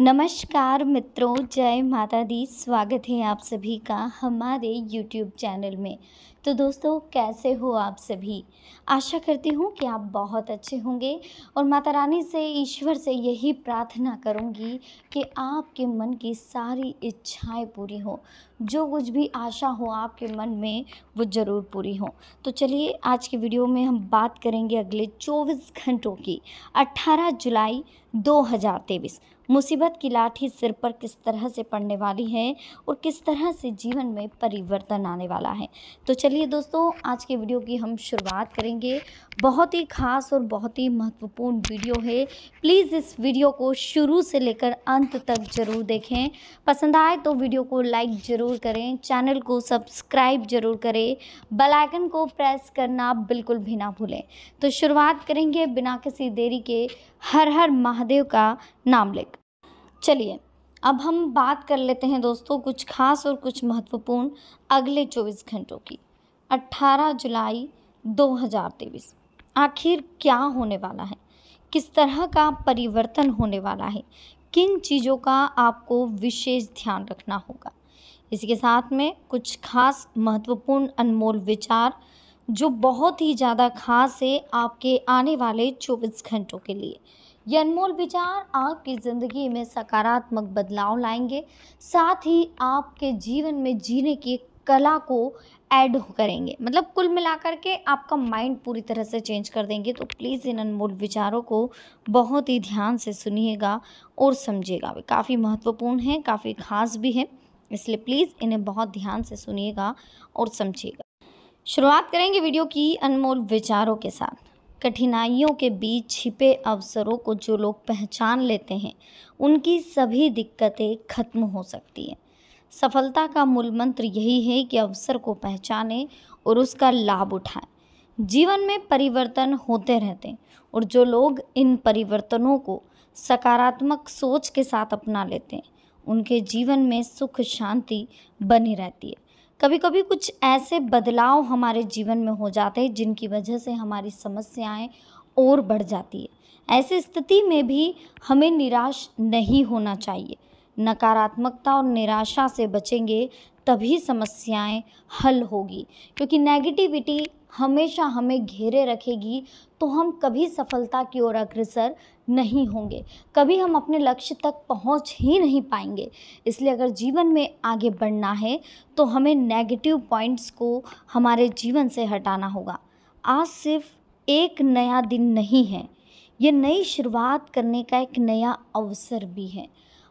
नमस्कार मित्रों, जय माता दी। स्वागत है आप सभी का हमारे यूट्यूब चैनल में। तो दोस्तों, कैसे हो आप सभी? आशा करती हूँ कि आप बहुत अच्छे होंगे और माता रानी से, ईश्वर से यही प्रार्थना करूँगी कि आपके मन की सारी इच्छाएं पूरी हो, जो कुछ भी आशा हो आपके मन में वो ज़रूर पूरी हो। तो चलिए, आज की वीडियो में हम बात करेंगे अगले 24 घंटों की। 18 जुलाई 2023 मुसीबत की लाठी सिर पर किस तरह से पड़ने वाली है और किस तरह से जीवन में परिवर्तन आने वाला है। तो चलिए दोस्तों, आज के वीडियो की हम शुरुआत करेंगे। बहुत ही खास और बहुत ही महत्वपूर्ण वीडियो है। प्लीज़ इस वीडियो को शुरू से लेकर अंत तक ज़रूर देखें। पसंद आए तो वीडियो को लाइक ज़रूर करें, चैनल को सब्सक्राइब ज़रूर करें, बेल आइकन को प्रेस करना बिल्कुल भी ना भूलें। तो शुरुआत करेंगे बिना किसी देरी के हर हर महादेव का नाम लेकर। चलिए, अब हम बात कर लेते हैं दोस्तों कुछ खास और कुछ महत्वपूर्ण अगले 24 घंटों की। 18 जुलाई 2023 आखिर क्या होने वाला है, किस तरह का परिवर्तन होने वाला है, किन चीज़ों का आपको विशेष ध्यान रखना होगा। इसके साथ में कुछ खास महत्वपूर्ण अनमोल विचार जो बहुत ही ज़्यादा खास है आपके आने वाले 24 घंटों के लिए। ये अनमोल विचार आपकी ज़िंदगी में सकारात्मक बदलाव लाएंगे, साथ ही आपके जीवन में जीने की कला को ऐड करेंगे। मतलब कुल मिलाकर के आपका माइंड पूरी तरह से चेंज कर देंगे। तो प्लीज़ इन अनमोल विचारों को बहुत ही ध्यान से सुनिएगा और समझिएगा। वे काफ़ी महत्वपूर्ण हैं, काफ़ी खास भी हैं, इसलिए प्लीज़ इन्हें बहुत ध्यान से सुनिएगा और समझिएगा। शुरुआत करेंगे वीडियो की अनमोल विचारों के साथ। कठिनाइयों के बीच छिपे अवसरों को जो लोग पहचान लेते हैं, उनकी सभी दिक्कतें खत्म हो सकती हैं। सफलता का मूल मंत्र यही है कि अवसर को पहचानें और उसका लाभ उठाएं। जीवन में परिवर्तन होते रहते हैं और जो लोग इन परिवर्तनों को सकारात्मक सोच के साथ अपना लेते हैं, उनके जीवन में सुख शांति बनी रहती है। कभी कभी कुछ ऐसे बदलाव हमारे जीवन में हो जाते हैं जिनकी वजह से हमारी समस्याएं और बढ़ जाती है। ऐसी स्थिति में भी हमें निराश नहीं होना चाहिए। नकारात्मकता और निराशा से बचेंगे तभी समस्याएं हल होगी, क्योंकि नेगेटिविटी हमेशा हमें घेरे रखेगी तो हम कभी सफलता की ओर अग्रसर नहीं होंगे, कभी हम अपने लक्ष्य तक पहुंच ही नहीं पाएंगे। इसलिए अगर जीवन में आगे बढ़ना है तो हमें नेगेटिव पॉइंट्स को हमारे जीवन से हटाना होगा। आज सिर्फ एक नया दिन नहीं है, ये नई शुरुआत करने का एक नया अवसर भी है।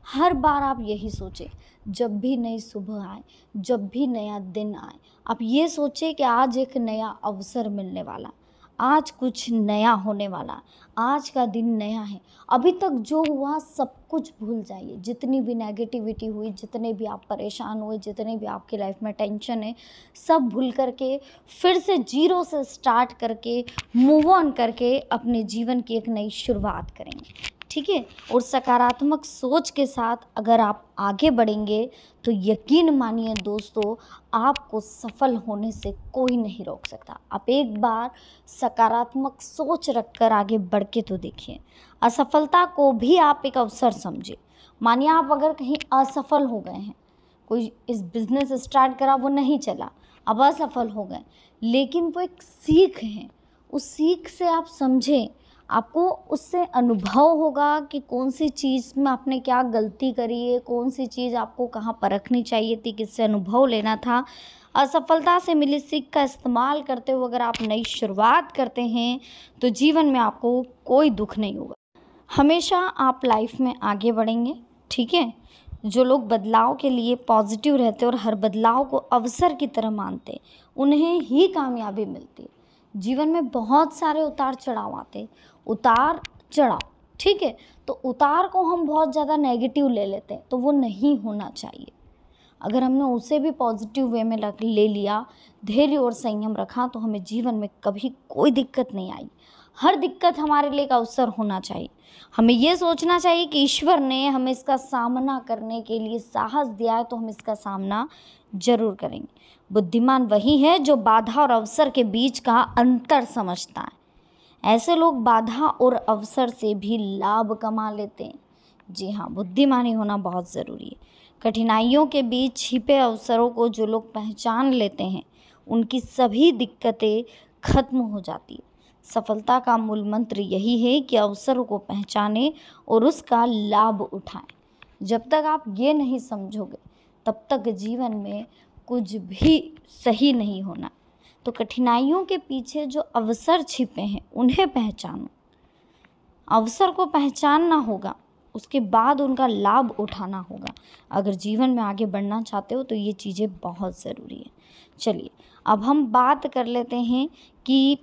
हर बार आप यही सोचें, जब भी नई सुबह आए, जब भी नया दिन आए, आप ये सोचें कि आज एक नया अवसर मिलने वाला, आज कुछ नया होने वाला, आज का दिन नया है। अभी तक जो हुआ सब कुछ भूल जाइए। जितनी भी नेगेटिविटी हुई, जितने भी आप परेशान हुए, जितने भी आपकी लाइफ में टेंशन है, सब भूल करके फिर से जीरो से स्टार्ट करके मूव ऑन करके अपने जीवन की एक नई शुरुआत करेंगे। ठीक है, और सकारात्मक सोच के साथ अगर आप आगे बढ़ेंगे तो यकीन मानिए दोस्तों, आपको सफल होने से कोई नहीं रोक सकता। आप एक बार सकारात्मक सोच रखकर आगे बढ़ के तो देखिए। असफलता को भी आप एक अवसर समझिए। मानिए आप अगर कहीं असफल हो गए हैं, कोई इस बिज़नेस स्टार्ट करा वो नहीं चला, अब असफल हो गए, लेकिन वो एक सीख है। उस सीख से आप समझें, आपको उससे अनुभव होगा कि कौन सी चीज़ में आपने क्या गलती करी है, कौन सी चीज़ आपको कहाँ परखनी चाहिए थी, किससे अनुभव लेना था। असफलता से मिली सीख का इस्तेमाल करते हुए अगर आप नई शुरुआत करते हैं तो जीवन में आपको कोई दुख नहीं होगा। हमेशा आप लाइफ में आगे बढ़ेंगे। ठीक है, जो लोग बदलाव के लिए पॉजिटिव रहते और हर बदलाव को अवसर की तरह मानते, उन्हें ही कामयाबी मिलती है। जीवन में बहुत सारे उतार चढ़ाव आते, उतार चढ़ाव, ठीक है, तो उतार को हम बहुत ज़्यादा नेगेटिव ले लेते हैं, तो वो नहीं होना चाहिए। अगर हमने उसे भी पॉजिटिव वे में ले लिया, धैर्य और संयम रखा, तो हमें जीवन में कभी कोई दिक्कत नहीं आई। हर दिक्कत हमारे लिए एक अवसर होना चाहिए। हमें ये सोचना चाहिए कि ईश्वर ने हमें इसका सामना करने के लिए साहस दिया है, तो हम इसका सामना जरूर करेंगे। बुद्धिमान वही है जो बाधा और अवसर के बीच का अंतर समझता है। ऐसे लोग बाधा और अवसर से भी लाभ कमा लेते हैं। जी हाँ, बुद्धिमानी होना बहुत ज़रूरी है। कठिनाइयों के बीच छिपे अवसरों को जो लोग पहचान लेते हैं, उनकी सभी दिक्कतें खत्म हो जाती है। सफलता का मूल मंत्र यही है कि अवसरों को पहचानें और उसका लाभ उठाएं। जब तक आप ये नहीं समझोगे, तब तक जीवन में कुछ भी सही नहीं होना। तो कठिनाइयों के पीछे जो अवसर छिपे हैं, उन्हें पहचानो। अवसर को पहचानना होगा, उसके बाद उनका लाभ उठाना होगा। अगर जीवन में आगे बढ़ना चाहते हो तो ये चीज़ें बहुत ज़रूरी है। चलिए, अब हम बात कर लेते हैं कि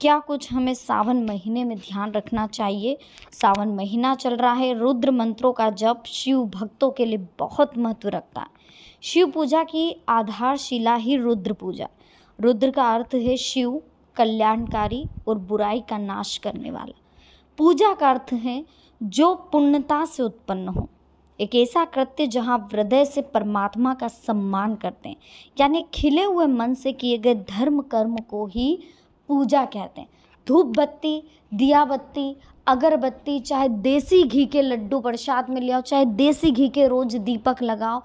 क्या कुछ हमें सावन महीने में ध्यान रखना चाहिए। सावन महीना चल रहा है, रुद्र मंत्रों का जप शिव भक्तों के लिए बहुत महत्व रखता है। शिव पूजा की आधारशिला ही रुद्र पूजा। रुद्र का अर्थ है शिव, कल्याणकारी और बुराई का नाश करने वाला। पूजा का अर्थ है जो पुण्यता से उत्पन्न हो, एक ऐसा कृत्य जहाँ हृदय से परमात्मा का सम्मान करते हैं, यानी खिले हुए मन से किए गए धर्म कर्म को ही पूजा कहते हैं। धूप बत्ती, दिया बत्ती, अगरबत्ती, चाहे देसी घी के लड्डू प्रसाद में ले आओ, चाहे देसी घी के रोज दीपक लगाओ,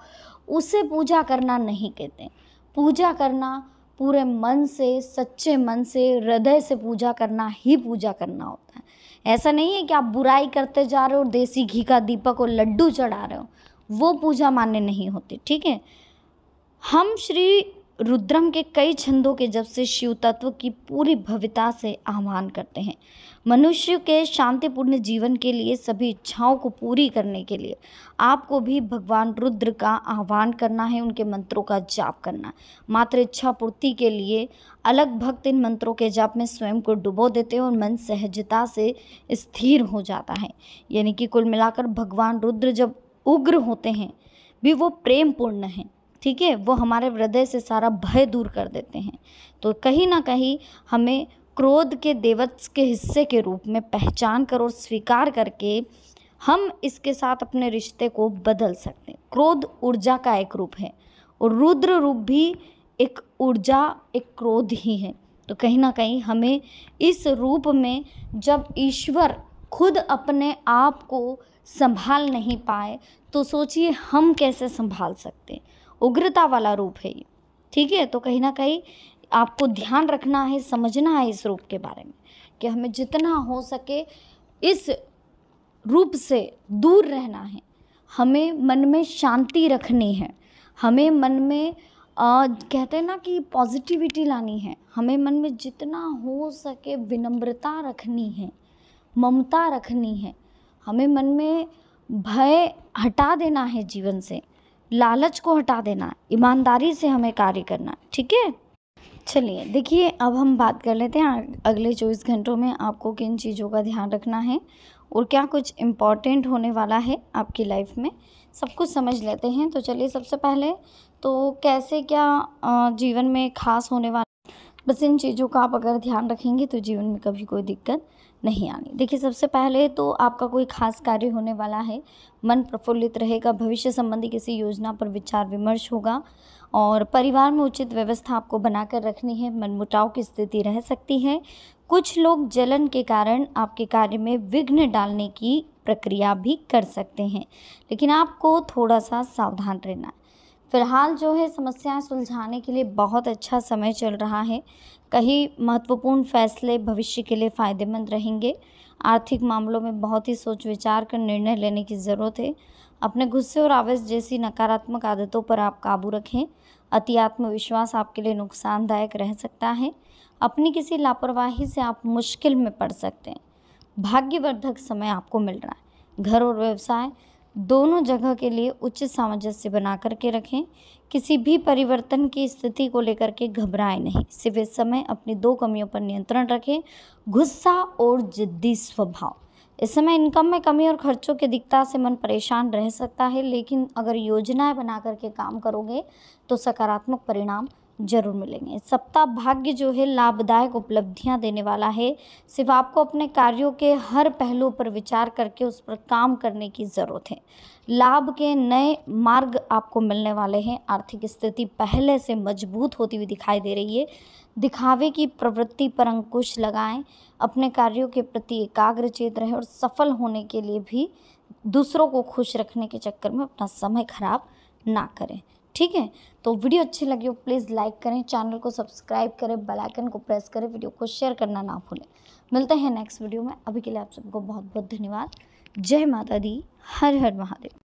उसे पूजा करना नहीं कहते। पूजा करना पूरे मन से, सच्चे मन से, हृदय से पूजा करना ही पूजा करना होता है। ऐसा नहीं है कि आप बुराई करते जा रहे हो और देसी घी का दीपक और लड्डू चढ़ा रहे हो, वो पूजा मान्य नहीं होती। ठीक है, हम श्री रुद्रम के कई छंदों के जब से शिव तत्व की पूरी भव्यता से आह्वान करते हैं। मनुष्य के शांतिपूर्ण जीवन के लिए, सभी इच्छाओं को पूरी करने के लिए आपको भी भगवान रुद्र का आह्वान करना है, उनके मंत्रों का जाप करना। मात्र इच्छा पूर्ति के लिए अलग भक्त इन मंत्रों के जाप में स्वयं को डुबो देते हैं और मन सहजता से स्थिर हो जाता है। यानी कि कुल मिलाकर भगवान रुद्र जब उग्र होते हैं भी वो प्रेम पूर्ण हैं। ठीक है, वो हमारे हृदय से सारा भय दूर कर देते हैं। तो कहीं ना कहीं हमें क्रोध के देवत्स के हिस्से के रूप में पहचान कर और स्वीकार करके हम इसके साथ अपने रिश्ते को बदल सकते हैं। क्रोध ऊर्जा का एक रूप है और रुद्र रूप भी एक ऊर्जा, एक क्रोध ही है। तो कहीं ना कहीं हमें इस रूप में, जब ईश्वर खुद अपने आप को संभाल नहीं पाए तो सोचिए हम कैसे संभाल सकते हैं। उग्रता वाला रूप है ये। ठीक है, तो कहीं ना कहीं आपको ध्यान रखना है, समझना है इस रूप के बारे में कि हमें जितना हो सके इस रूप से दूर रहना है। हमें मन में शांति रखनी है, हमें मन में कहते हैं ना कि पॉजिटिविटी लानी है। हमें मन में जितना हो सके विनम्रता रखनी है, ममता रखनी है। हमें मन में भय हटा देना है, जीवन से लालच को हटा देना है, ईमानदारी से हमें कार्य करना है। ठीक है, चलिए देखिए, अब हम बात कर लेते हैं अगले 24 घंटों में आपको किन चीज़ों का ध्यान रखना है और क्या कुछ इम्पॉर्टेंट होने वाला है आपकी लाइफ में, सब कुछ समझ लेते हैं। तो चलिए, सबसे पहले तो कैसे क्या जीवन में खास होने वाला, बस इन चीज़ों का आप अगर ध्यान रखेंगे तो जीवन में कभी कोई दिक्कत नहीं आनी। देखिए, सबसे पहले तो आपका कोई खास कार्य होने वाला है, मन प्रफुल्लित रहेगा, भविष्य संबंधी किसी योजना पर विचार विमर्श होगा और परिवार में उचित व्यवस्था आपको बनाकर रखनी है। मनमुटाव की स्थिति रह सकती है। कुछ लोग जलन के कारण आपके कार्य में विघ्न डालने की प्रक्रिया भी कर सकते हैं, लेकिन आपको थोड़ा सा सावधान रहना है। फिलहाल जो है समस्याएं सुलझाने के लिए बहुत अच्छा समय चल रहा है। कई महत्वपूर्ण फैसले भविष्य के लिए फ़ायदेमंद रहेंगे। आर्थिक मामलों में बहुत ही सोच विचार कर निर्णय लेने की ज़रूरत है। अपने गुस्से और आवेश जैसी नकारात्मक आदतों पर आप काबू रखें। अति आत्मविश्वास आपके लिए नुकसानदायक रह सकता है। अपनी किसी लापरवाही से आप मुश्किल में पड़ सकते हैं। भाग्यवर्धक समय आपको मिल रहा है। घर और व्यवसाय दोनों जगह के लिए उचित सामंजस्य बना करके रखें। किसी भी परिवर्तन की स्थिति को लेकर के घबराएं नहीं। सिर्फ इस समय अपनी 2 कमियों पर नियंत्रण रखें, गुस्सा और जिद्दी स्वभाव। इस समय इनकम में कमी और खर्चों की दिक्कत से मन परेशान रह सकता है, लेकिन अगर योजनाएं बना करके काम करोगे तो सकारात्मक परिणाम जरूर मिलेंगे। सप्ताह भाग्य जो है लाभदायक उपलब्धियां देने वाला है। सिर्फ आपको अपने कार्यों के हर पहलू पर विचार करके उस पर काम करने की ज़रूरत है। लाभ के नए मार्ग आपको मिलने वाले हैं। आर्थिक स्थिति पहले से मजबूत होती हुई दिखाई दे रही है। दिखावे की प्रवृत्ति पर अंकुश लगाएं। अपने कार्यों के प्रति एकाग्रचित रहें और सफल होने के लिए भी दूसरों को खुश रखने के चक्कर में अपना समय ख़राब ना करें। ठीक है, तो वीडियो अच्छी लगी हो प्लीज़ लाइक करें, चैनल को सब्सक्राइब करें, बेल आइकन को प्रेस करें, वीडियो को शेयर करना ना भूलें। मिलते हैं नेक्स्ट वीडियो में, अभी के लिए आप सबको बहुत बहुत धन्यवाद। जय माता दी, हर हर महादेव।